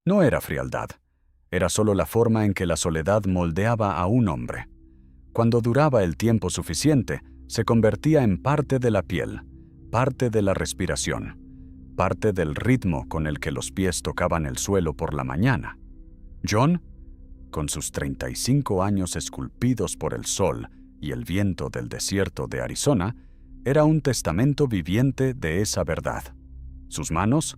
No era frialdad, era solo la forma en que la soledad moldeaba a un hombre. Cuando duraba el tiempo suficiente, se convertía en parte de la piel, parte de la respiración, parte del ritmo con el que los pies tocaban el suelo por la mañana. John, con sus 35 años esculpidos por el sol y el viento del desierto de Arizona, era un testamento viviente de esa verdad. Sus manos,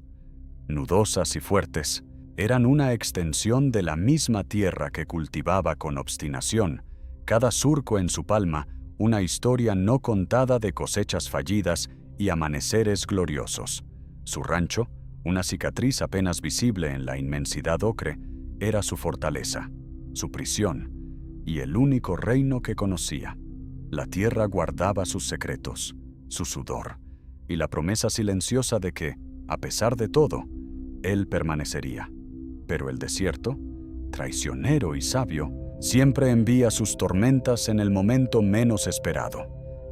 nudosas y fuertes, eran una extensión de la misma tierra que cultivaba con obstinación, cada surco en su palma, una historia no contada de cosechas fallidas y amaneceres gloriosos. Su rancho, una cicatriz apenas visible en la inmensidad ocre, era su fortaleza, su prisión y el único reino que conocía. La tierra guardaba sus secretos, su sudor y la promesa silenciosa de que, a pesar de todo, él permanecería. Pero el desierto, traicionero y sabio, siempre envía sus tormentas en el momento menos esperado.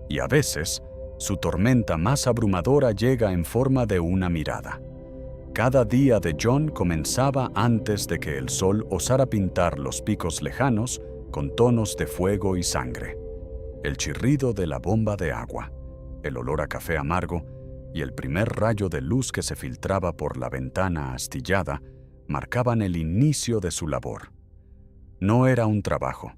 Y a veces, su tormenta más abrumadora llega en forma de una mirada. Cada día de John comenzaba antes de que el sol osara pintar los picos lejanos con tonos de fuego y sangre. El chirrido de la bomba de agua, el olor a café amargo y el primer rayo de luz que se filtraba por la ventana astillada marcaban el inicio de su labor. No era un trabajo,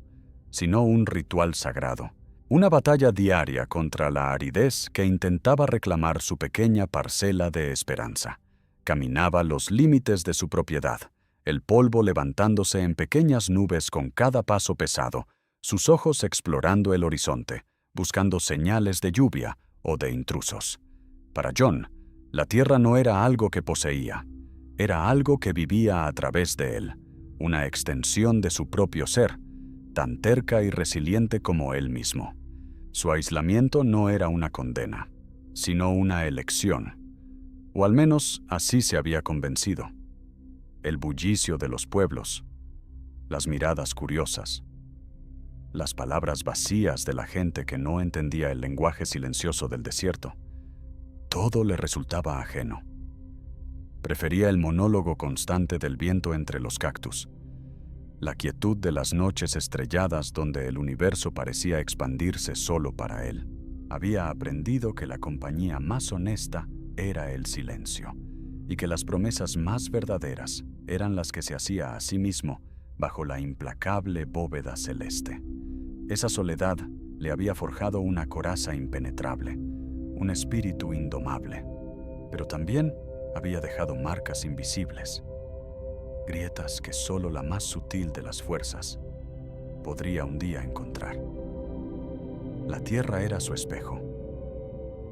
sino un ritual sagrado, una batalla diaria contra la aridez que intentaba reclamar su pequeña parcela de esperanza. Caminaba los límites de su propiedad, el polvo levantándose en pequeñas nubes con cada paso pesado, sus ojos explorando el horizonte, buscando señales de lluvia o de intrusos. Para John, la tierra no era algo que poseía, era algo que vivía a través de él, una extensión de su propio ser, tan terca y resiliente como él mismo. Su aislamiento no era una condena, sino una elección, o al menos así se había convencido. El bullicio de los pueblos, las miradas curiosas, las palabras vacías de la gente que no entendía el lenguaje silencioso del desierto, todo le resultaba ajeno. Prefería el monólogo constante del viento entre los cactus, la quietud de las noches estrelladas donde el universo parecía expandirse solo para él. Había aprendido que la compañía más honesta era el silencio, y que las promesas más verdaderas eran las que se hacía a sí mismo bajo la implacable bóveda celeste. Esa soledad le había forjado una coraza impenetrable, un espíritu indomable, pero también había dejado marcas invisibles, grietas que solo la más sutil de las fuerzas podría un día encontrar. La tierra era su espejo,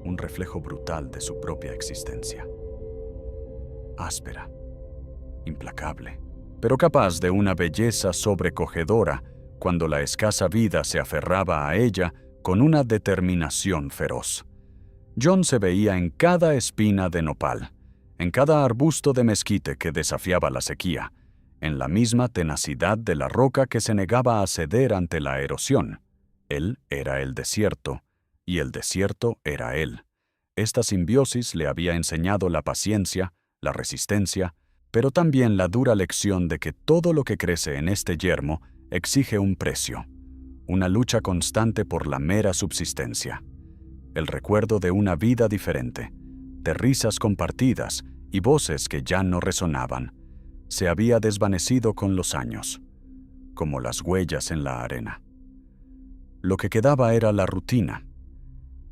un reflejo brutal de su propia existencia. Áspera, implacable, pero capaz de una belleza sobrecogedora cuando la escasa vida se aferraba a ella con una determinación feroz. John se veía en cada espina de nopal, en cada arbusto de mezquite que desafiaba la sequía, en la misma tenacidad de la roca que se negaba a ceder ante la erosión. Él era el desierto, y el desierto era él. Esta simbiosis le había enseñado la paciencia, la resistencia, pero también la dura lección de que todo lo que crece en este yermo exige un precio, una lucha constante por la mera subsistencia. El recuerdo de una vida diferente, de risas compartidas y voces que ya no resonaban, se había desvanecido con los años, como las huellas en la arena. Lo que quedaba era la rutina,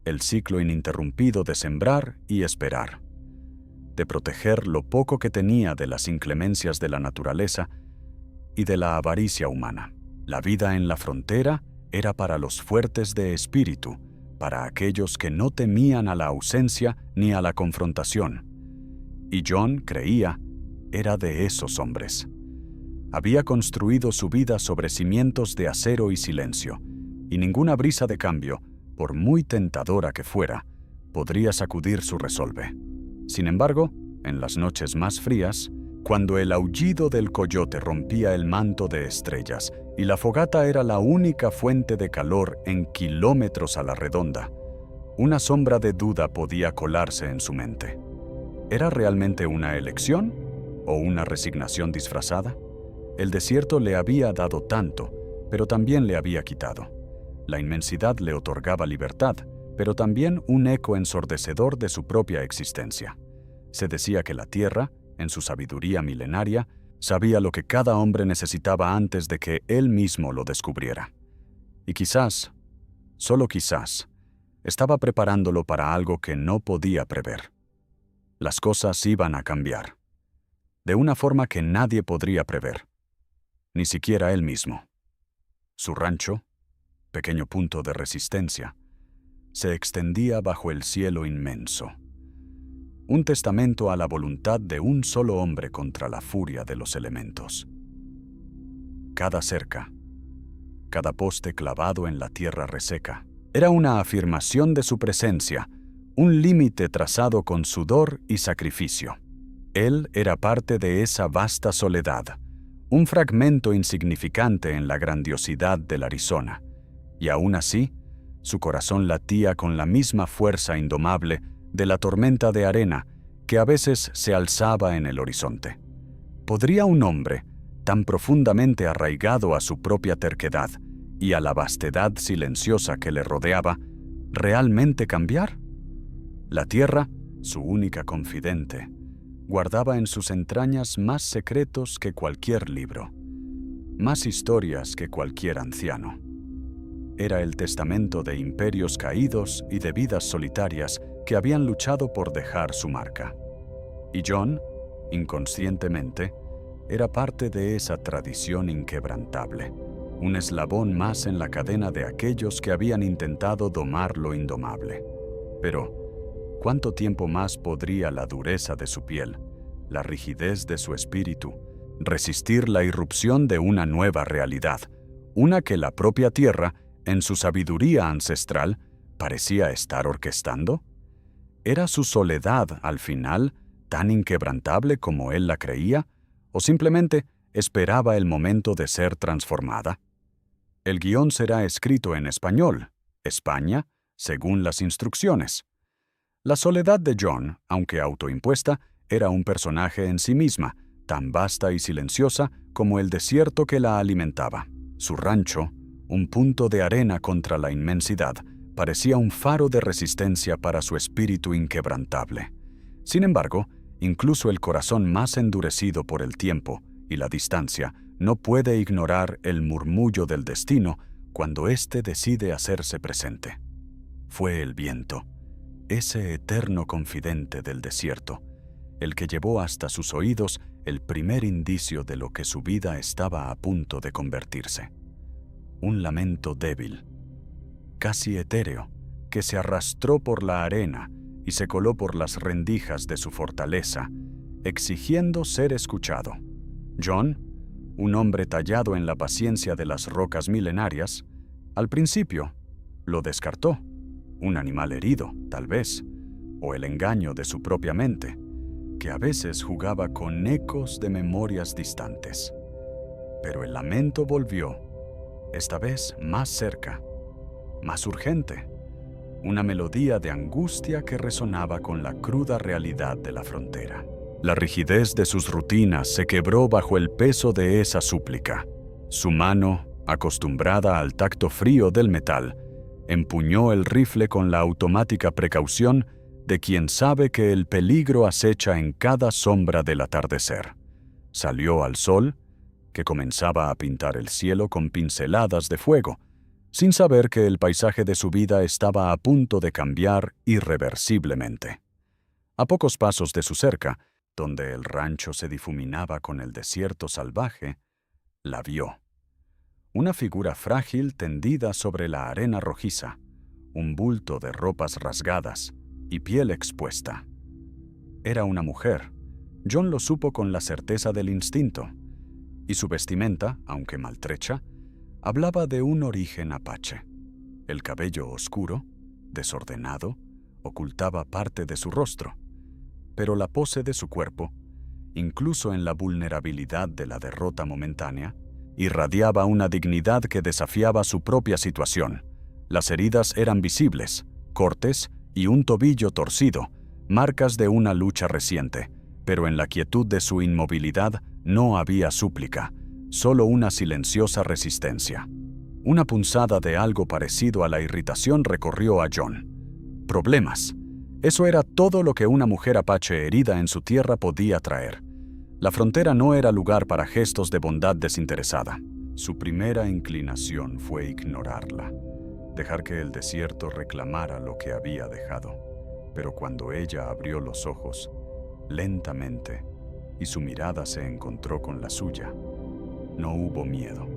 el ciclo ininterrumpido de sembrar y esperar, de proteger lo poco que tenía de las inclemencias de la naturaleza y de la avaricia humana. La vida en la frontera era para los fuertes de espíritu, para aquellos que no temían a la ausencia ni a la confrontación. Y John, creía, era de esos hombres. Había construido su vida sobre cimientos de acero y silencio, y ninguna brisa de cambio, por muy tentadora que fuera, podría sacudir su resolve. Sin embargo, en las noches más frías, cuando el aullido del coyote rompía el manto de estrellas y la fogata era la única fuente de calor en kilómetros a la redonda, una sombra de duda podía colarse en su mente. ¿Era realmente una elección ¿O una resignación disfrazada? El desierto le había dado tanto, pero también le había quitado. La inmensidad le otorgaba libertad, pero también un eco ensordecedor de su propia existencia. Se decía que la tierra, en su sabiduría milenaria, sabía lo que cada hombre necesitaba antes de que él mismo lo descubriera. Y quizás, solo quizás, estaba preparándolo para algo que no podía prever. Las cosas iban a cambiar, de una forma que nadie podría prever, ni siquiera él mismo. Su rancho, pequeño punto de resistencia, se extendía bajo el cielo inmenso. Un testamento a la voluntad de un solo hombre contra la furia de los elementos. Cada cerca, cada poste clavado en la tierra reseca, era una afirmación de su presencia, un límite trazado con sudor y sacrificio. Él era parte de esa vasta soledad, un fragmento insignificante en la grandiosidad del Arizona, y aún así, su corazón latía con la misma fuerza indomable de la tormenta de arena que a veces se alzaba en el horizonte. ¿Podría un hombre, tan profundamente arraigado a su propia terquedad y a la vastedad silenciosa que le rodeaba, realmente cambiar? La tierra, su única confidente, guardaba en sus entrañas más secretos que cualquier libro, más historias que cualquier anciano. Era el testamento de imperios caídos y de vidas solitarias que habían luchado por dejar su marca. Y John, inconscientemente, era parte de esa tradición inquebrantable, un eslabón más en la cadena de aquellos que habían intentado domar lo indomable. Pero, ¿cuánto tiempo más podría la dureza de su piel, la rigidez de su espíritu, resistir la irrupción de una nueva realidad, una que la propia tierra, en su sabiduría ancestral, parecía estar orquestando? ¿Era su soledad, al final, tan inquebrantable como él la creía, o simplemente esperaba el momento de ser transformada? El guión será escrito en español, España, según las instrucciones. La soledad de John, aunque autoimpuesta, era un personaje en sí misma, tan vasta y silenciosa como el desierto que la alimentaba. Su rancho, un punto de arena contra la inmensidad, parecía un faro de resistencia para su espíritu inquebrantable. Sin embargo, incluso el corazón más endurecido por el tiempo y la distancia no puede ignorar el murmullo del destino cuando éste decide hacerse presente. Fue el viento, ese eterno confidente del desierto, el que llevó hasta sus oídos el primer indicio de lo que su vida estaba a punto de convertirse. Un lamento débil, casi etéreo, que se arrastró por la arena y se coló por las rendijas de su fortaleza, exigiendo ser escuchado. John, un hombre tallado en la paciencia de las rocas milenarias, al principio lo descartó. Un animal herido, tal vez, o el engaño de su propia mente, que a veces jugaba con ecos de memorias distantes. Pero el lamento volvió, esta vez más cerca, más urgente, una melodía de angustia que resonaba con la cruda realidad de la frontera. La rigidez de sus rutinas se quebró bajo el peso de esa súplica. Su mano, acostumbrada al tacto frío del metal, empuñó el rifle con la automática precaución de quien sabe que el peligro acecha en cada sombra del atardecer. Salió al sol, que comenzaba a pintar el cielo con pinceladas de fuego, sin saber que el paisaje de su vida estaba a punto de cambiar irreversiblemente. A pocos pasos de su cerca, donde el rancho se difuminaba con el desierto salvaje, la vio. Una figura frágil tendida sobre la arena rojiza, un bulto de ropas rasgadas y piel expuesta. Era una mujer. John lo supo con la certeza del instinto, y su vestimenta, aunque maltrecha, hablaba de un origen apache. El cabello oscuro, desordenado, ocultaba parte de su rostro, pero la pose de su cuerpo, incluso en la vulnerabilidad de la derrota momentánea, irradiaba una dignidad que desafiaba su propia situación. Las heridas eran visibles, cortes y un tobillo torcido, marcas de una lucha reciente, pero en la quietud de su inmovilidad no había súplica, solo una silenciosa resistencia. Una punzada de algo parecido a la irritación recorrió a John. Problemas. Eso era todo lo que una mujer apache herida en su tierra podía traer. La frontera no era lugar para gestos de bondad desinteresada. Su primera inclinación fue ignorarla, dejar que el desierto reclamara lo que había dejado. Pero cuando ella abrió los ojos, lentamente, y su mirada se encontró con la suya, no hubo miedo,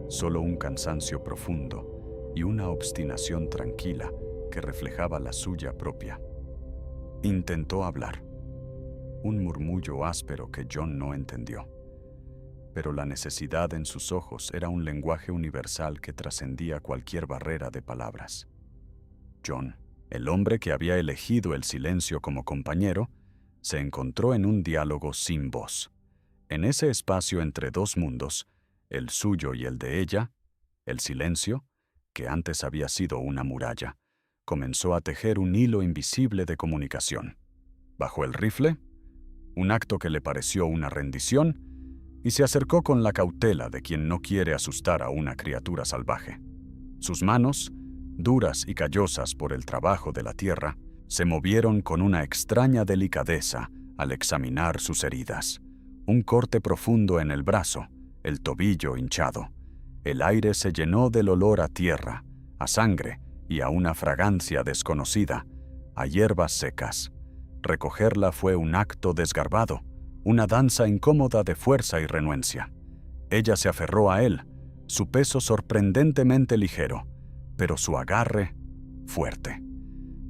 solo un cansancio profundo y una obstinación tranquila que reflejaba la suya propia. Intentó hablar, un murmullo áspero que John no entendió. Pero la necesidad en sus ojos era un lenguaje universal que trascendía cualquier barrera de palabras. John, el hombre que había elegido el silencio como compañero, se encontró en un diálogo sin voz. En ese espacio entre dos mundos, el suyo y el de ella, el silencio, que antes había sido una muralla, comenzó a tejer un hilo invisible de comunicación. Bajó el rifle, un acto que le pareció una rendición, y se acercó con la cautela de quien no quiere asustar a una criatura salvaje. Sus manos, duras y callosas por el trabajo de la tierra, se movieron con una extraña delicadeza al examinar sus heridas. Un corte profundo en el brazo, el tobillo hinchado. El aire se llenó del olor a tierra, a sangre y a una fragancia desconocida, a hierbas secas. Recogerla fue un acto desgarbado, una danza incómoda de fuerza y renuencia. Ella se aferró a él, su peso sorprendentemente ligero, pero su agarre fuerte.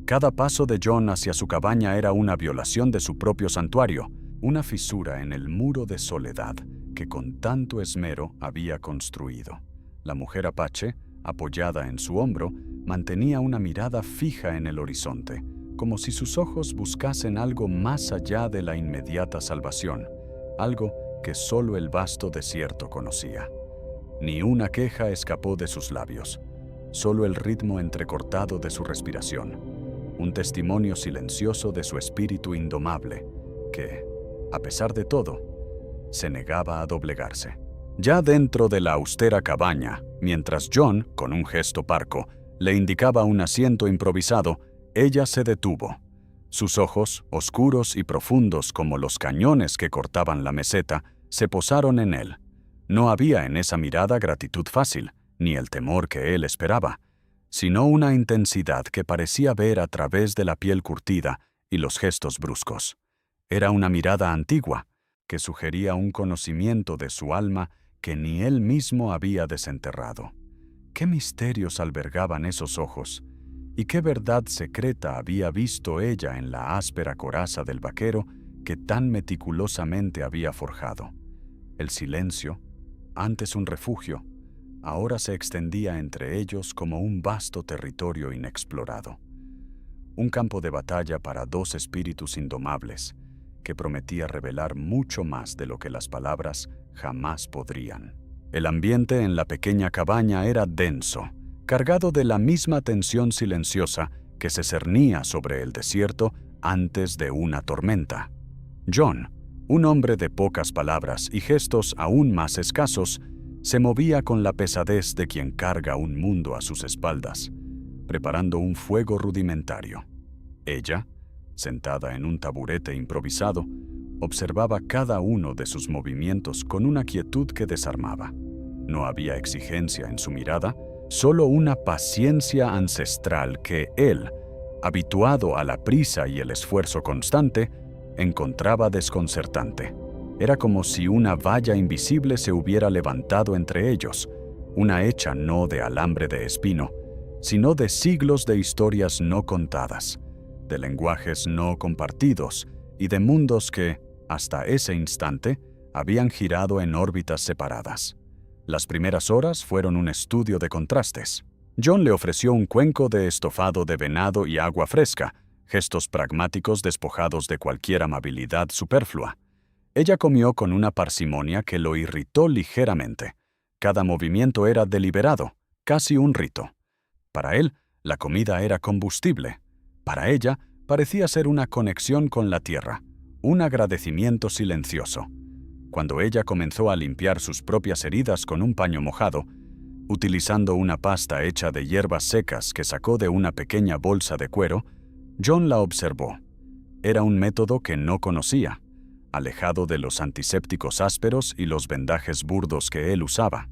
Cada paso de John hacia su cabaña era una violación de su propio santuario, una fisura en el muro de soledad que con tanto esmero había construido. La mujer apache, apoyada en su hombro, mantenía una mirada fija en el horizonte, como si sus ojos buscasen algo más allá de la inmediata salvación, algo que solo el vasto desierto conocía. Ni una queja escapó de sus labios, solo el ritmo entrecortado de su respiración, un testimonio silencioso de su espíritu indomable, que, a pesar de todo, se negaba a doblegarse. Ya dentro de la austera cabaña, mientras John, con un gesto parco, le indicaba un asiento improvisado, ella se detuvo. Sus ojos, oscuros y profundos como los cañones que cortaban la meseta, se posaron en él. No había en esa mirada gratitud fácil, ni el temor que él esperaba, sino una intensidad que parecía ver a través de la piel curtida y los gestos bruscos. Era una mirada antigua, que sugería un conocimiento de su alma que ni él mismo había desenterrado. ¿Qué misterios albergaban esos ojos? ¿Y qué verdad secreta había visto ella en la áspera coraza del vaquero que tan meticulosamente había forjado? El silencio, antes un refugio, ahora se extendía entre ellos como un vasto territorio inexplorado. Un campo de batalla para dos espíritus indomables, que prometía revelar mucho más de lo que las palabras jamás podrían. El ambiente en la pequeña cabaña era denso, cargado de la misma tensión silenciosa que se cernía sobre el desierto antes de una tormenta. John, un hombre de pocas palabras y gestos aún más escasos, se movía con la pesadez de quien carga un mundo a sus espaldas, preparando un fuego rudimentario. Ella, sentada en un taburete improvisado, observaba cada uno de sus movimientos con una quietud que desarmaba. No había exigencia en su mirada, solo una paciencia ancestral que él, habituado a la prisa y el esfuerzo constante, encontraba desconcertante. Era como si una valla invisible se hubiera levantado entre ellos, una hecha no de alambre de espino, sino de siglos de historias no contadas, de lenguajes no compartidos y de mundos que, hasta ese instante, habían girado en órbitas separadas. Las primeras horas fueron un estudio de contrastes. John le ofreció un cuenco de estofado de venado y agua fresca, gestos pragmáticos despojados de cualquier amabilidad superflua. Ella comió con una parsimonia que lo irritó ligeramente. Cada movimiento era deliberado, casi un rito. Para él, la comida era combustible. Para ella, parecía ser una conexión con la tierra, un agradecimiento silencioso. Cuando ella comenzó a limpiar sus propias heridas con un paño mojado, utilizando una pasta hecha de hierbas secas que sacó de una pequeña bolsa de cuero, John la observó. Era un método que no conocía, alejado de los antisépticos ásperos y los vendajes burdos que él usaba.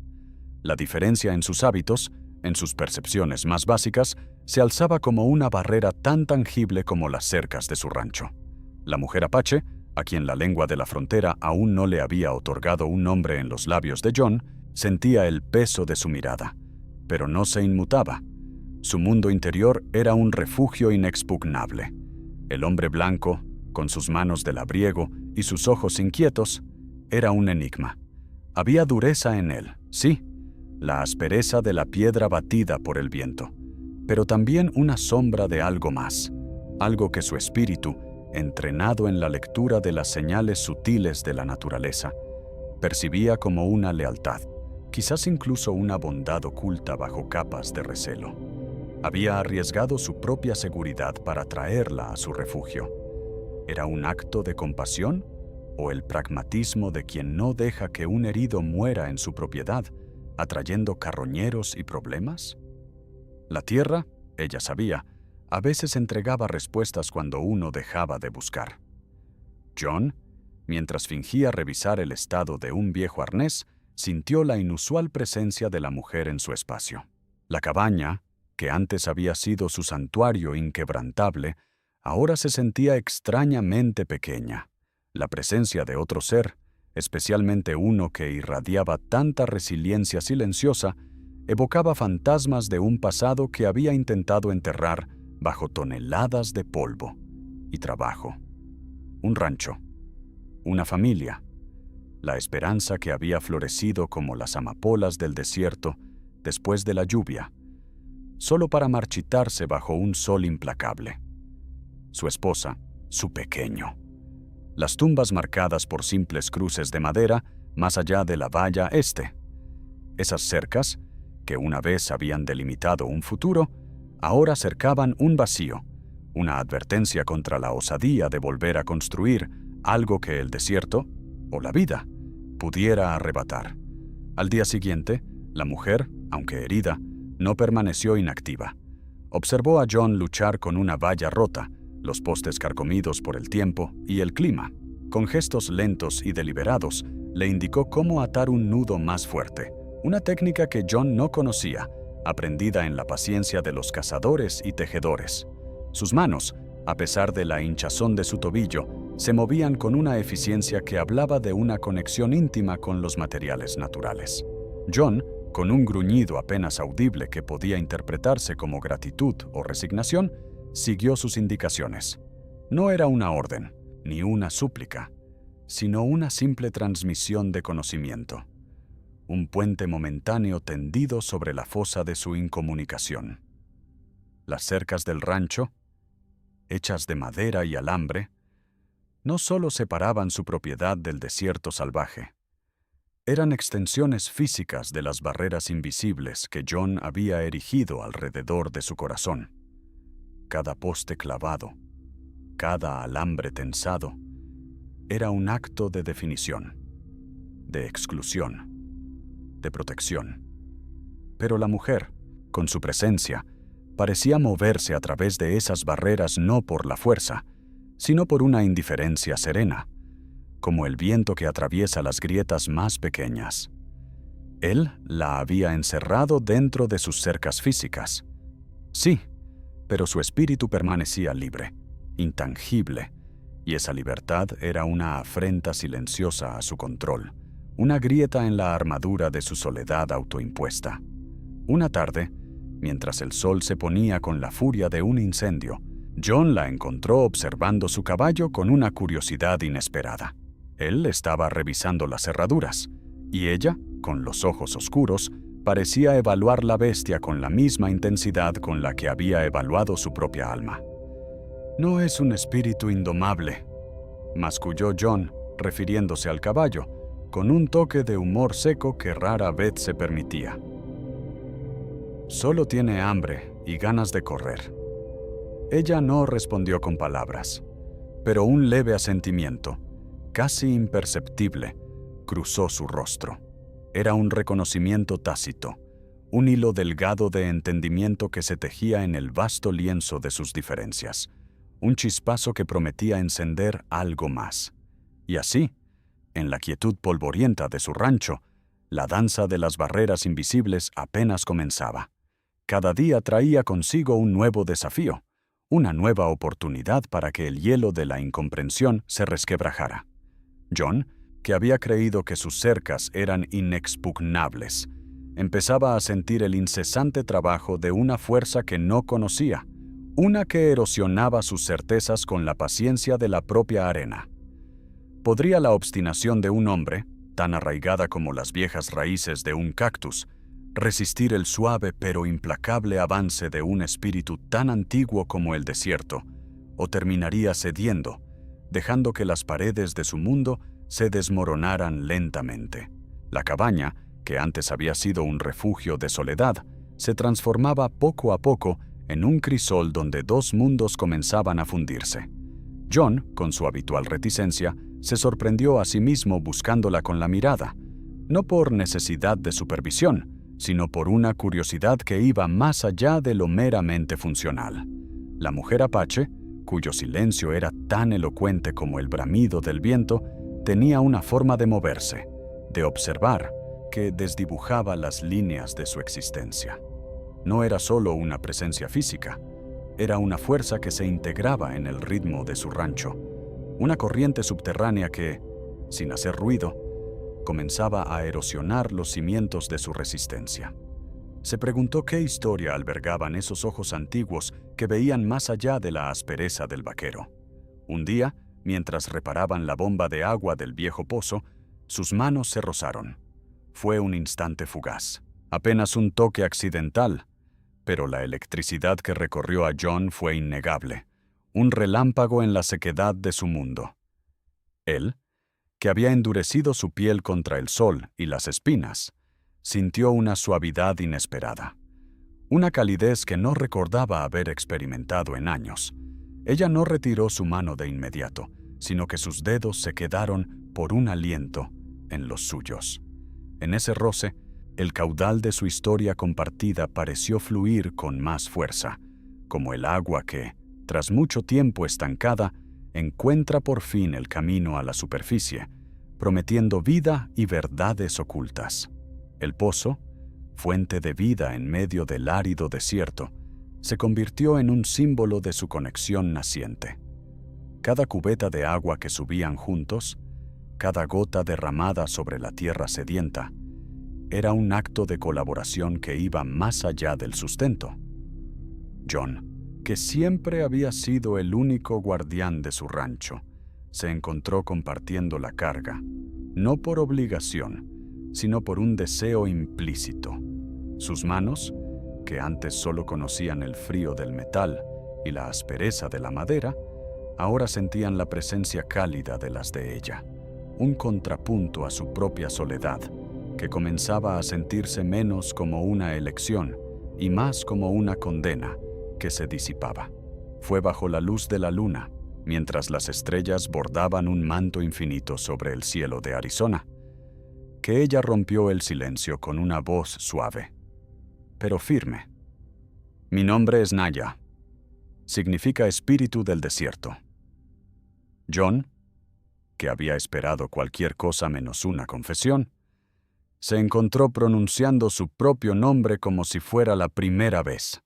La diferencia en sus hábitos, en sus percepciones más básicas, se alzaba como una barrera tan tangible como las cercas de su rancho. La mujer apache, a quien la lengua de la frontera aún no le había otorgado un nombre en los labios de John, sentía el peso de su mirada, pero no se inmutaba. Su mundo interior era un refugio inexpugnable. El hombre blanco, con sus manos de labriego y sus ojos inquietos, era un enigma. Había dureza en él, sí, la aspereza de la piedra batida por el viento, pero también una sombra de algo más, algo que su espíritu, entrenado en la lectura de las señales sutiles de la naturaleza, percibía como una lealtad, quizás incluso una bondad oculta bajo capas de recelo. Había arriesgado su propia seguridad para traerla a su refugio. ¿Era un acto de compasión o el pragmatismo de quien no deja que un herido muera en su propiedad, atrayendo carroñeros y problemas? La tierra, ella sabía, a veces entregaba respuestas cuando uno dejaba de buscar. John, mientras fingía revisar el estado de un viejo arnés, sintió la inusual presencia de la mujer en su espacio. La cabaña, que antes había sido su santuario inquebrantable, ahora se sentía extrañamente pequeña. La presencia de otro ser, especialmente uno que irradiaba tanta resiliencia silenciosa, evocaba fantasmas de un pasado que había intentado enterrar bajo toneladas de polvo y trabajo. Un rancho, una familia, la esperanza que había florecido como las amapolas del desierto después de la lluvia, solo para marchitarse bajo un sol implacable. Su esposa, su pequeño. Las tumbas marcadas por simples cruces de madera más allá de la valla este. Esas cercas, que una vez habían delimitado un futuro, ahora cercaban un vacío, una advertencia contra la osadía de volver a construir algo que el desierto, o la vida, pudiera arrebatar. Al día siguiente, la mujer, aunque herida, no permaneció inactiva. Observó a John luchar con una valla rota, los postes carcomidos por el tiempo y el clima. Con gestos lentos y deliberados, le indicó cómo atar un nudo más fuerte, una técnica que John no conocía, aprendida en la paciencia de los cazadores y tejedores. Sus manos, a pesar de la hinchazón de su tobillo, se movían con una eficiencia que hablaba de una conexión íntima con los materiales naturales. John, con un gruñido apenas audible que podía interpretarse como gratitud o resignación, siguió sus indicaciones. No era una orden, ni una súplica, sino una simple transmisión de conocimiento. Un puente momentáneo tendido sobre la fosa de su incomunicación. Las cercas del rancho, hechas de madera y alambre, no solo separaban su propiedad del desierto salvaje, eran extensiones físicas de las barreras invisibles que John había erigido alrededor de su corazón. Cada poste clavado, cada alambre tensado, era un acto de definición, de exclusión, de protección. Pero la mujer, con su presencia, parecía moverse a través de esas barreras no por la fuerza, sino por una indiferencia serena, como el viento que atraviesa las grietas más pequeñas. Él la había encerrado dentro de sus cercas físicas. Sí, pero su espíritu permanecía libre, intangible, y esa libertad era una afrenta silenciosa a su control, una grieta en la armadura de su soledad autoimpuesta. Una tarde, mientras el sol se ponía con la furia de un incendio, John la encontró observando su caballo con una curiosidad inesperada. Él estaba revisando las cerraduras, y ella, con los ojos oscuros, parecía evaluar la bestia con la misma intensidad con la que había evaluado su propia alma. «No es un espíritu indomable», masculló John, refiriéndose al caballo, con un toque de humor seco que rara vez se permitía. «Solo tiene hambre y ganas de correr». Ella no respondió con palabras. pero un leve asentimiento, casi imperceptible, cruzó su rostro. Era un reconocimiento tácito, un hilo delgado de entendimiento que se tejía en el vasto lienzo de sus diferencias, un chispazo que prometía encender algo más. Y así, en la quietud polvorienta de su rancho, la danza de las barreras invisibles apenas comenzaba. Cada día traía consigo un nuevo desafío, una nueva oportunidad para que el hielo de la incomprensión se resquebrajara. John, que había creído que sus cercas eran inexpugnables, empezaba a sentir el incesante trabajo de una fuerza que no conocía, una que erosionaba sus certezas con la paciencia de la propia arena. ¿Podría la obstinación de un hombre, tan arraigada como las viejas raíces de un cactus, resistir el suave pero implacable avance de un espíritu tan antiguo como el desierto, o terminaría cediendo, dejando que las paredes de su mundo se desmoronaran lentamente? La cabaña, que antes había sido un refugio de soledad, se transformaba poco a poco en un crisol donde dos mundos comenzaban a fundirse. John, con su habitual reticencia, se sorprendió a sí mismo buscándola con la mirada, no por necesidad de supervisión, sino por una curiosidad que iba más allá de lo meramente funcional. La mujer apache, cuyo silencio era tan elocuente como el bramido del viento, tenía una forma de moverse, de observar, que desdibujaba las líneas de su existencia. No era solo una presencia física, era una fuerza que se integraba en el ritmo de su rancho, una corriente subterránea que, sin hacer ruido, comenzaba a erosionar los cimientos de su resistencia. Se preguntó qué historia albergaban esos ojos antiguos que veían más allá de la aspereza del vaquero. Un día, mientras reparaban la bomba de agua del viejo pozo, sus manos se rozaron. Fue un instante fugaz, apenas un toque accidental, pero la electricidad que recorrió a John fue innegable, un relámpago en la sequedad de su mundo. Él, que había endurecido su piel contra el sol y las espinas, sintió una suavidad inesperada, una calidez que no recordaba haber experimentado en años. Ella no retiró su mano de inmediato, sino que sus dedos se quedaron por un aliento en los suyos. En ese roce, el caudal de su historia compartida pareció fluir con más fuerza, como el agua que, tras mucho tiempo estancada, encuentra por fin el camino a la superficie, prometiendo vida y verdades ocultas. El pozo, fuente de vida en medio del árido desierto, se convirtió en un símbolo de su conexión naciente. Cada cubeta de agua que subían juntos, cada gota derramada sobre la tierra sedienta, era un acto de colaboración que iba más allá del sustento. John, que siempre había sido el único guardián de su rancho, se encontró compartiendo la carga, no por obligación, sino por un deseo implícito. Sus manos, que antes solo conocían el frío del metal y la aspereza de la madera, ahora sentían la presencia cálida de las de ella, un contrapunto a su propia soledad, que comenzaba a sentirse menos como una elección y más como una condena que se disipaba. Fue bajo la luz de la luna, mientras las estrellas bordaban un manto infinito sobre el cielo de Arizona, que ella rompió el silencio con una voz suave, pero firme. Mi nombre es Naya. Significa espíritu del desierto. John, que había esperado cualquier cosa menos una confesión, se encontró pronunciando su propio nombre como si fuera la primera vez.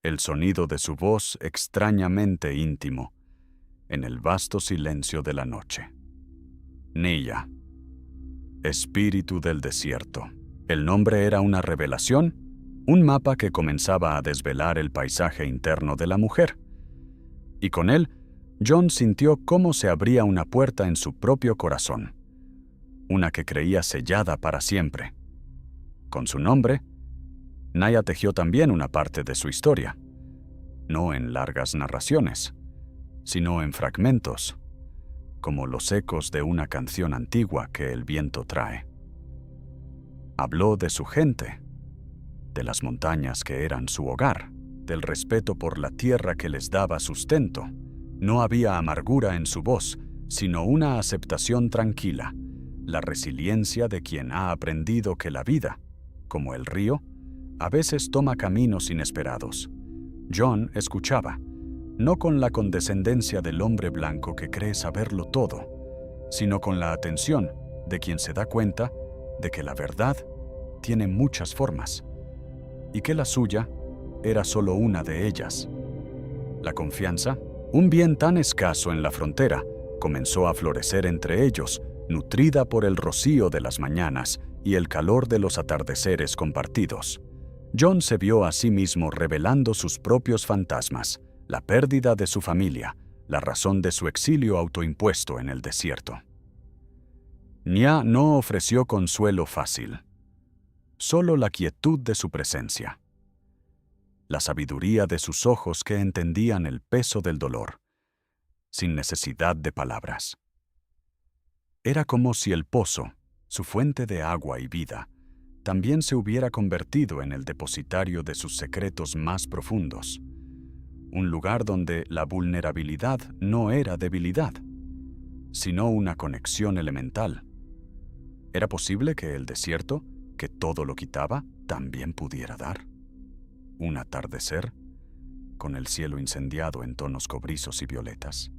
El sonido de su voz extrañamente íntimo, en el vasto silencio de la noche. Naya, espíritu del desierto. El nombre era una revelación, un mapa que comenzaba a desvelar el paisaje interno de la mujer. Y con él, John sintió cómo se abría una puerta en su propio corazón, una que creía sellada para siempre. Con su nombre, Naya tejió también una parte de su historia, no en largas narraciones, sino en fragmentos, como los ecos de una canción antigua que el viento trae. Habló de su gente, de las montañas que eran su hogar, del respeto por la tierra que les daba sustento, No había amargura en su voz, sino una aceptación tranquila, la resiliencia de quien ha aprendido que la vida, como el río, a veces toma caminos inesperados. John escuchaba, no con la condescendencia del hombre blanco que cree saberlo todo, sino con la atención de quien se da cuenta de que la verdad tiene muchas formas y que la suya era solo una de ellas. La confianza, un bien tan escaso en la frontera, comenzó a florecer entre ellos, nutrida por el rocío de las mañanas y el calor de los atardeceres compartidos. John se vio a sí mismo revelando sus propios fantasmas, la pérdida de su familia, la razón de su exilio autoimpuesto en el desierto. Nya no ofreció consuelo fácil, solo la quietud de su presencia, la sabiduría de sus ojos que entendían el peso del dolor, sin necesidad de palabras. Era como si el pozo, su fuente de agua y vida, también se hubiera convertido en el depositario de sus secretos más profundos, un lugar donde la vulnerabilidad no era debilidad, sino una conexión elemental. ¿Era posible que el desierto, que todo lo quitaba, también pudiera dar? Un atardecer, con el cielo incendiado en tonos cobrizos y violetas.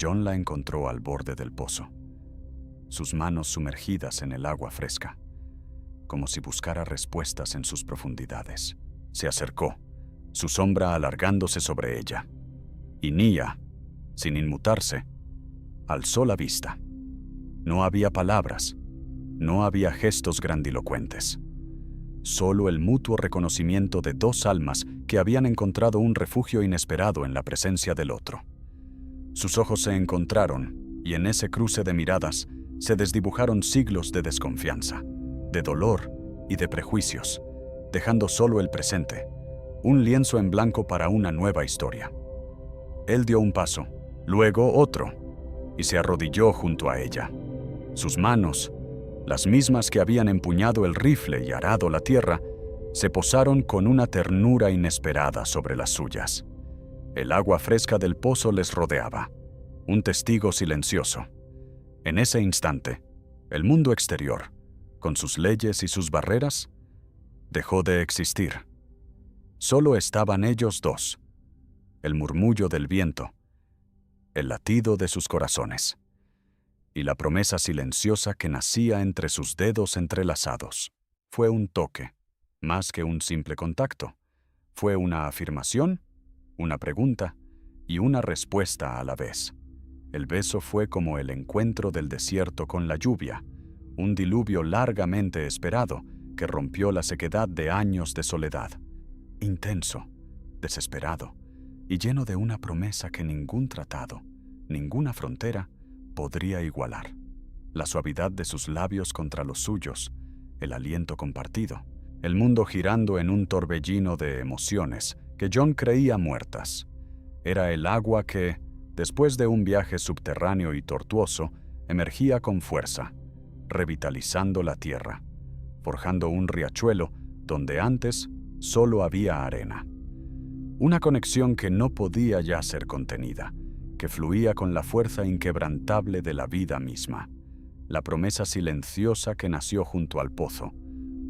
John la encontró al borde del pozo, sus manos sumergidas en el agua fresca, como si buscara respuestas en sus profundidades. Se acercó, su sombra alargándose sobre ella, y Nya, sin inmutarse, alzó la vista. No había palabras, no había gestos grandilocuentes, solo el mutuo reconocimiento de dos almas que habían encontrado un refugio inesperado en la presencia del otro. Sus ojos se encontraron, y en ese cruce de miradas se desdibujaron siglos de desconfianza, de dolor y de prejuicios, dejando solo el presente, un lienzo en blanco para una nueva historia. Él dio un paso, luego otro, y se arrodilló junto a ella. Sus manos, las mismas que habían empuñado el rifle y arado la tierra, se posaron con una ternura inesperada sobre las suyas. El agua fresca del pozo les rodeaba, un testigo silencioso. En ese instante, el mundo exterior, con sus leyes y sus barreras, dejó de existir. Solo estaban ellos dos, el murmullo del viento, el latido de sus corazones, y la promesa silenciosa que nacía entre sus dedos entrelazados. Fue un toque, más que un simple contacto. Fue una afirmación, una pregunta y una respuesta a la vez. El beso fue como el encuentro del desierto con la lluvia, un diluvio largamente esperado que rompió la sequedad de años de soledad. Intenso, desesperado y lleno de una promesa que ningún tratado, ninguna frontera podría igualar. La suavidad de sus labios contra los suyos, el aliento compartido, el mundo girando en un torbellino de emociones que John creía muertas. Era el agua que, después de un viaje subterráneo y tortuoso, emergía con fuerza, revitalizando la tierra, forjando un riachuelo donde antes solo había arena. Una conexión que no podía ya ser contenida, que fluía con la fuerza inquebrantable de la vida misma. La promesa silenciosa que nació junto al pozo,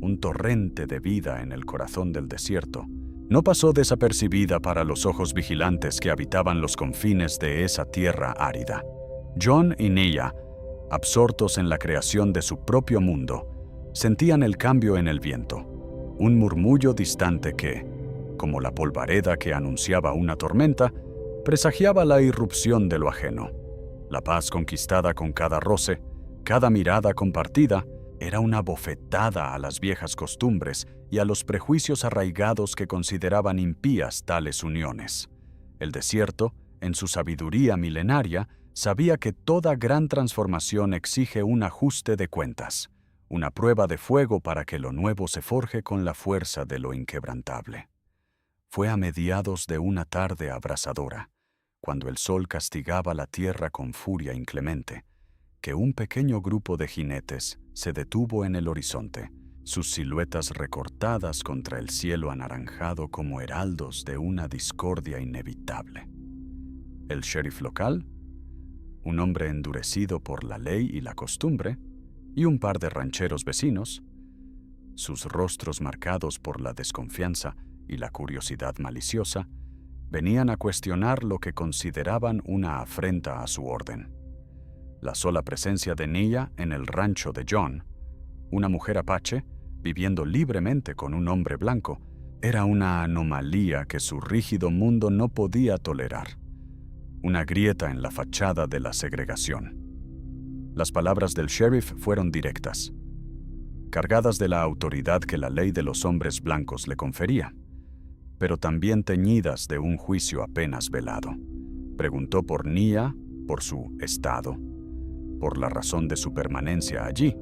un torrente de vida en el corazón del desierto, no pasó desapercibida para los ojos vigilantes que habitaban los confines de esa tierra árida. John y Nya, absortos en la creación de su propio mundo, sentían el cambio en el viento, un murmullo distante que, como la polvareda que anunciaba una tormenta, presagiaba la irrupción de lo ajeno. La paz conquistada con cada roce, cada mirada compartida, era una bofetada a las viejas costumbres y a los prejuicios arraigados que consideraban impías tales uniones. El desierto, en su sabiduría milenaria, sabía que toda gran transformación exige un ajuste de cuentas, una prueba de fuego para que lo nuevo se forje con la fuerza de lo inquebrantable. Fue a mediados de una tarde abrasadora, cuando el sol castigaba la tierra con furia inclemente, que un pequeño grupo de jinetes se detuvo en el horizonte, sus siluetas recortadas contra el cielo anaranjado como heraldos de una discordia inevitable. el sheriff local, un hombre endurecido por la ley y la costumbre, y un par de rancheros vecinos, sus rostros marcados por la desconfianza y la curiosidad maliciosa, venían a cuestionar lo que consideraban una afrenta a su orden. La sola presencia de Nia en el rancho de John, una mujer apache, viviendo libremente con un hombre blanco, era una anomalía que su rígido mundo no podía tolerar, una grieta en la fachada de la segregación. Las palabras del sheriff fueron directas, cargadas de la autoridad que la ley de los hombres blancos le confería, pero también teñidas de un juicio apenas velado. Preguntó por Nia, por su estado, por la razón de su permanencia allí,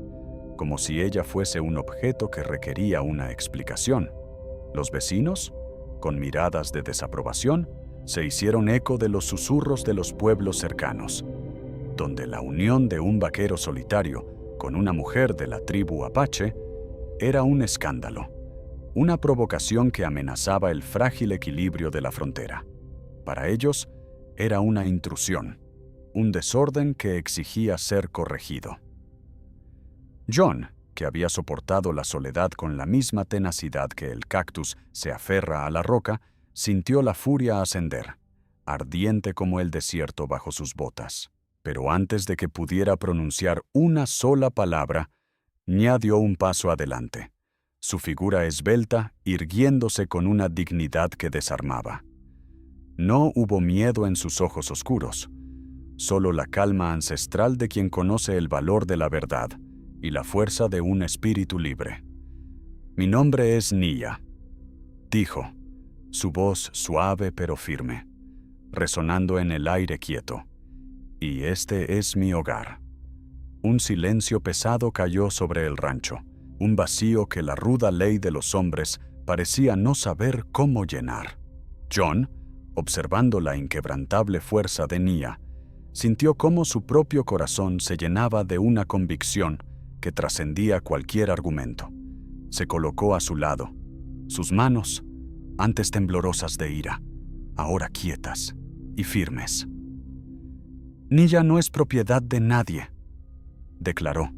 como si ella fuese un objeto que requería una explicación. Los vecinos, con miradas de desaprobación, se hicieron eco de los susurros de los pueblos cercanos, donde la unión de un vaquero solitario con una mujer de la tribu apache era un escándalo, una provocación que amenazaba el frágil equilibrio de la frontera. Para ellos, era una intrusión, un desorden que exigía ser corregido. John, que había soportado la soledad con la misma tenacidad que el cactus se aferra a la roca, sintió la furia ascender, ardiente como el desierto bajo sus botas. Pero antes de que pudiera pronunciar una sola palabra, Nia dio un paso adelante, su figura esbelta irguiéndose con una dignidad que desarmaba. No hubo miedo en sus ojos oscuros, solo la calma ancestral de quien conoce el valor de la verdad y la fuerza de un espíritu libre. «Mi nombre es Nia», dijo, su voz suave pero firme, resonando en el aire quieto. «Y este es mi hogar». Un silencio pesado cayó sobre el rancho, un vacío que la ruda ley de los hombres parecía no saber cómo llenar. John, observando la inquebrantable fuerza de Nia, sintió cómo su propio corazón se llenaba de una convicción que trascendía cualquier argumento. Se colocó a su lado, sus manos, antes temblorosas de ira, ahora quietas y firmes. «Nia no es propiedad de nadie», declaró,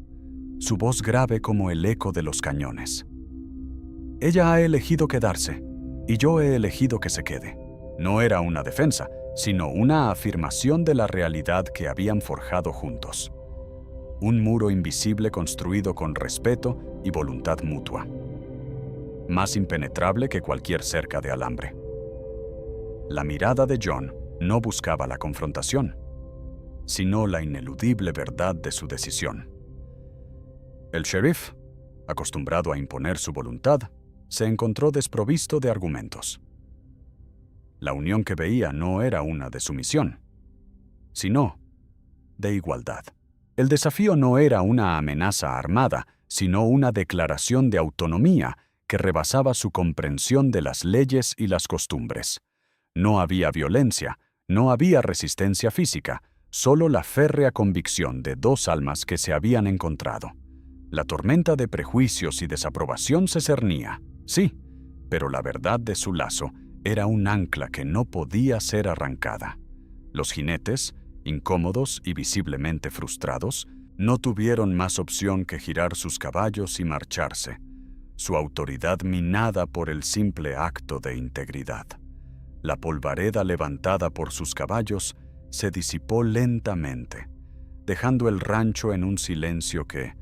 su voz grave como el eco de los cañones. «Ella ha elegido quedarse, y yo he elegido que se quede». No era una defensa, sino una afirmación de la realidad que habían forjado juntos. Un muro invisible construido con respeto y voluntad mutua, más impenetrable que cualquier cerca de alambre. La mirada de John no buscaba la confrontación, sino la ineludible verdad de su decisión. El sheriff, acostumbrado a imponer su voluntad, se encontró desprovisto de argumentos. La unión que veía no era una de sumisión, sino de igualdad. El desafío no era una amenaza armada, sino una declaración de autonomía que rebasaba su comprensión de las leyes y las costumbres. No había violencia, no había resistencia física, solo la férrea convicción de dos almas que se habían encontrado. La tormenta de prejuicios y desaprobación se cernía, sí, pero la verdad de su lazo era un ancla que no podía ser arrancada. Los jinetes, incómodos y visiblemente frustrados, no tuvieron más opción que girar sus caballos y marcharse, su autoridad minada por el simple acto de integridad. La polvareda levantada por sus caballos se disipó lentamente, dejando el rancho en un silencio que,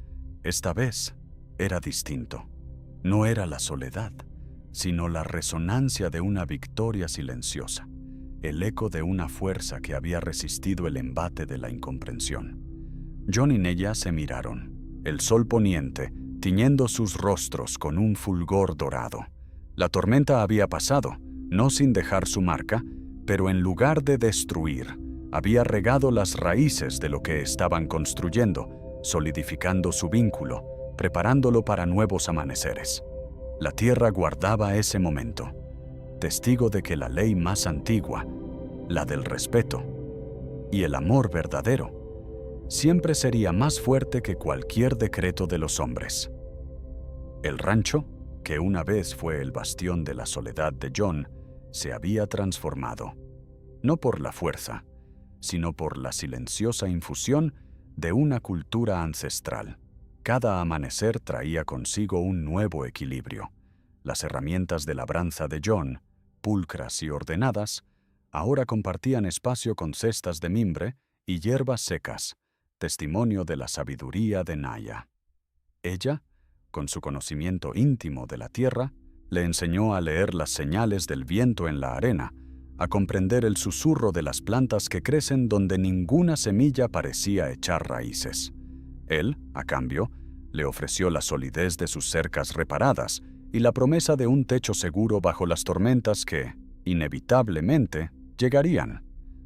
esta vez, era distinto. No era la soledad, sino la resonancia de una victoria silenciosa, el eco de una fuerza que había resistido el embate de la incomprensión. John y Nia se miraron, el sol poniente tiñendo sus rostros con un fulgor dorado. La tormenta había pasado, no sin dejar su marca, pero en lugar de destruir, había regado las raíces de lo que estaban construyendo, solidificando su vínculo, preparándolo para nuevos amaneceres. La tierra guardaba ese momento, testigo de que la ley más antigua, la del respeto y el amor verdadero, siempre sería más fuerte que cualquier decreto de los hombres. El rancho, que una vez fue el bastión de la soledad de John, se había transformado, no por la fuerza, sino por la silenciosa infusión de una cultura ancestral. Cada amanecer traía consigo un nuevo equilibrio. Las herramientas de labranza de John, pulcras y ordenadas, ahora compartían espacio con cestas de mimbre y hierbas secas, testimonio de la sabiduría de Naya. Ella, con su conocimiento íntimo de la tierra, le enseñó a leer las señales del viento en la arena, a comprender el susurro de las plantas que crecen donde ninguna semilla parecía echar raíces. Él, a cambio, le ofreció la solidez de sus cercas reparadas y la promesa de un techo seguro bajo las tormentas que, inevitablemente, llegarían.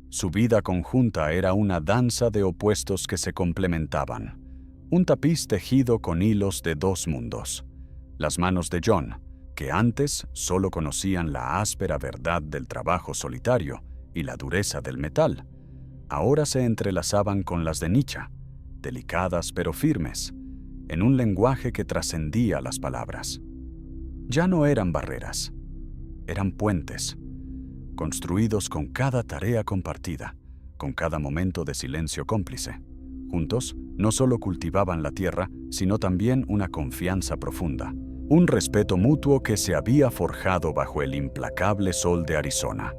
Su vida conjunta era una danza de opuestos que se complementaban, un tapiz tejido con hilos de dos mundos. Las manos de John, que antes solo conocían la áspera verdad del trabajo solitario y la dureza del metal, ahora se entrelazaban con las de Nicha, delicadas pero firmes, en un lenguaje que trascendía las palabras. Ya no eran barreras, eran puentes, construidos con cada tarea compartida, con cada momento de silencio cómplice. Juntos, no solo cultivaban la tierra, sino también una confianza profunda, un respeto mutuo que se había forjado bajo el implacable sol de Arizona.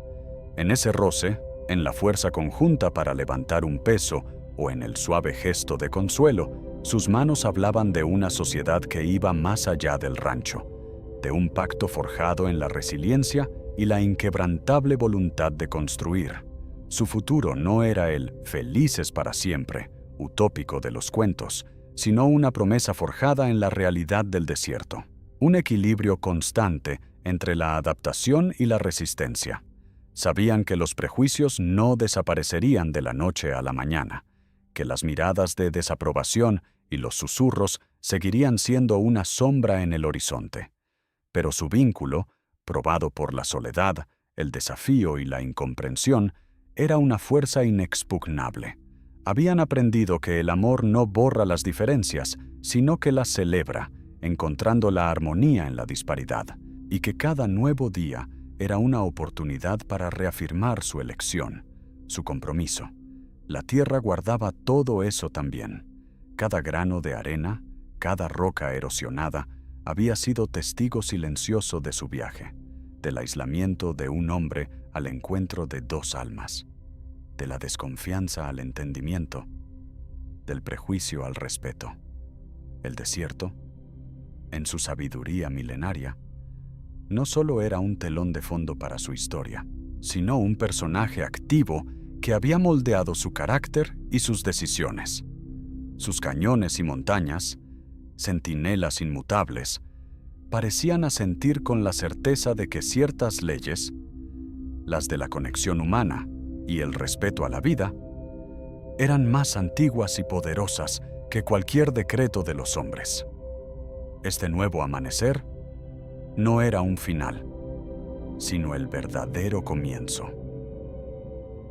En ese roce, en la fuerza conjunta para levantar un peso o en el suave gesto de consuelo, sus manos hablaban de una sociedad que iba más allá del rancho, de un pacto forjado en la resiliencia y la inquebrantable voluntad de construir. Su futuro no era el felices para siempre, utópico de los cuentos, sino una promesa forjada en la realidad del desierto. Un equilibrio constante entre la adaptación y la resistencia. Sabían que los prejuicios no desaparecerían de la noche a la mañana, que las miradas de desaprobación y los susurros seguirían siendo una sombra en el horizonte. Pero su vínculo, probado por la soledad, el desafío y la incomprensión, era una fuerza inexpugnable. Habían aprendido que el amor no borra las diferencias, sino que las celebra, encontrando la armonía en la disparidad, y que cada nuevo día era una oportunidad para reafirmar su elección, su compromiso. La tierra guardaba todo eso también. Cada grano de arena, cada roca erosionada, había sido testigo silencioso de su viaje, del aislamiento de un hombre al encuentro de dos almas, de la desconfianza al entendimiento, del prejuicio al respeto. El desierto, en su sabiduría milenaria, no solo era un telón de fondo para su historia, sino un personaje activo que había moldeado su carácter y sus decisiones. Sus cañones y montañas, centinelas inmutables, parecían asentir con la certeza de que ciertas leyes, las de la conexión humana y el respeto a la vida, eran más antiguas y poderosas que cualquier decreto de los hombres. Este nuevo amanecer no era un final, sino el verdadero comienzo.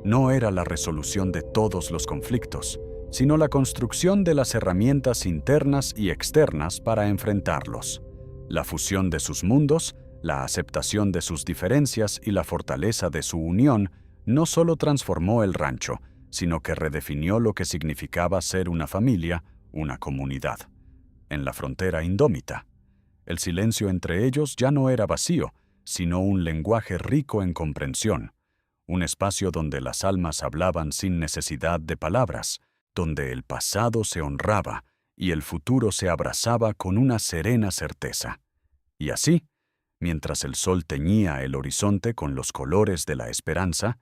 No era la resolución de todos los conflictos, sino la construcción de las herramientas internas y externas para enfrentarlos. La fusión de sus mundos, la aceptación de sus diferencias y la fortaleza de su unión no solo transformó el rancho, sino que redefinió lo que significaba ser una familia, una comunidad. En la frontera indómita, el silencio entre ellos ya no era vacío, sino un lenguaje rico en comprensión, un espacio donde las almas hablaban sin necesidad de palabras, donde el pasado se honraba y el futuro se abrazaba con una serena certeza. Y así, mientras el sol teñía el horizonte con los colores de la esperanza,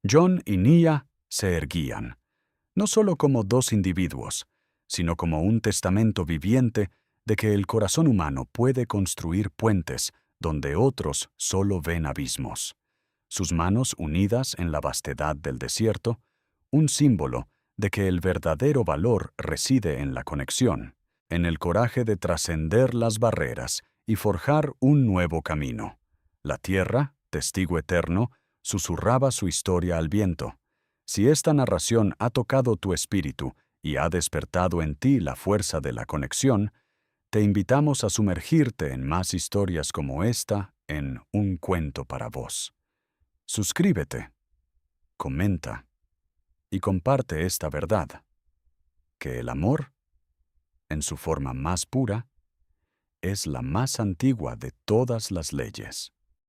John y Nia se erguían, no solo como dos individuos, sino como un testamento viviente de que el corazón humano puede construir puentes donde otros solo ven abismos. Sus manos unidas en la vastedad del desierto, un símbolo de que el verdadero valor reside en la conexión, en el coraje de trascender las barreras y forjar un nuevo camino. La tierra, testigo eterno, susurraba su historia al viento. Si esta narración ha tocado tu espíritu y ha despertado en ti la fuerza de la conexión, te invitamos a sumergirte en más historias como esta en Un cuento para vos. Suscríbete, comenta y comparte esta verdad, que el amor, en su forma más pura, es la más antigua de todas las leyes.